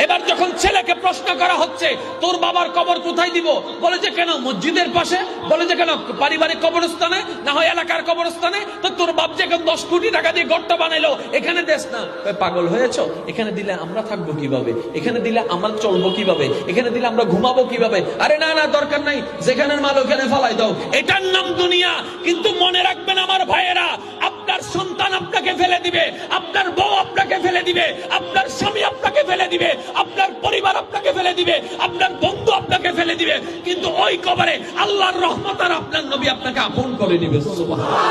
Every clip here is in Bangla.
এবার যখন ছেলেকে প্রশ্ন করা হচ্ছে তোর বাবার কবর কোথায় দিব, বলে যে কেন মসজিদের পাশে, বলে যে কেন পারিবারিক কবরস্থানে, না হয় এলাকার কবরস্থানে। তো তোর বাপ যে এখন 10 কোটি টাকা দিয়ে গর্ত বানাইলো, এখানে দেশ না। পাগল হয়েছো? এখানে দিলে আমরা থাকবো কিভাবে, এখানে দিলে আমরা চলবো কিভাবে, এখানে দিলে আমরা ঘুমাবো কিভাবে? আরে না না, দরকার নাই, যেখানের মাল ওখানে ফালাই দাও। এটার নাম দুনিয়া। কিন্তু মনে রাখবেন আমার ভাইয়েরা, আপনার সন্তান আপনাকে ফেলে দিবে, আপনার বউ আপনাকে ফেলে দিবে, আপনার স্বামী আপনাকে ফেলে দিবে, আপনার পরিবার আপনাকে ফেলে দিবে, আপনার বন্ধু আপনাকে ফেলে দিবে, কিন্তু ওই কবরে আল্লাহর রহমত আর আপনার নবী আপনাকে আপন করে নিবে। সুবহানাল্লাহ।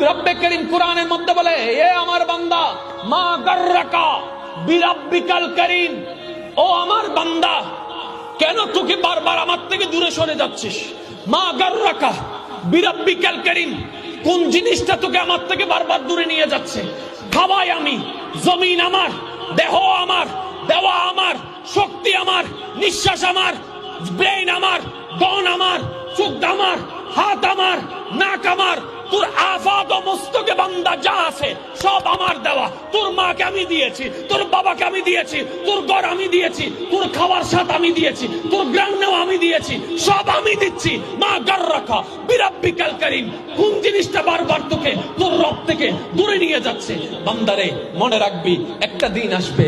রব্বে করিম কোরআনের মধ্যে বলে, এ আমার বান্দা, মা গাররাকা বিরাব্বিকাল করিম, ও আমার বান্দা, কেন তোকে বারবার আমার থেকে দূরে সরে যাচ্ছিস? মা গাররাকা বিরাব্বিকাল করিম, কোন জিনিসটা তোকে আমার থেকে বারবার দূরে নিয়ে যাচ্ছে? খাওয়াই আমি, জমিন আমার, দেহ আমার, দেওয়া আমার, শক্তি আমার, নিঃশ্বাস আমার, ব্রেইন আমার, দন আমার, চোখ আমার, হাত আমার, নাক আমার, তোর আফাদ ও মস্তকে বান্দা যা আছে সব আমার দেওয়া। তোর মাকে আমি দিয়েছি, তোর বাবাকে আমি দিয়েছি, তোর ঘর আমি দিয়েছি, তোর খাওয়ার সাথ আমি দিয়েছি, তোর গ্রামও আমি দিয়েছি, সব আমি দিচ্ছি। মা গাররাকা বিরাব্বিকাল করিম, কোন জিনিসটা বারবার তোকে তোর রব থেকে দূরে নিয়ে যাচ্ছে? বান্দারে মনে রাখবি, একটা দিন আসবে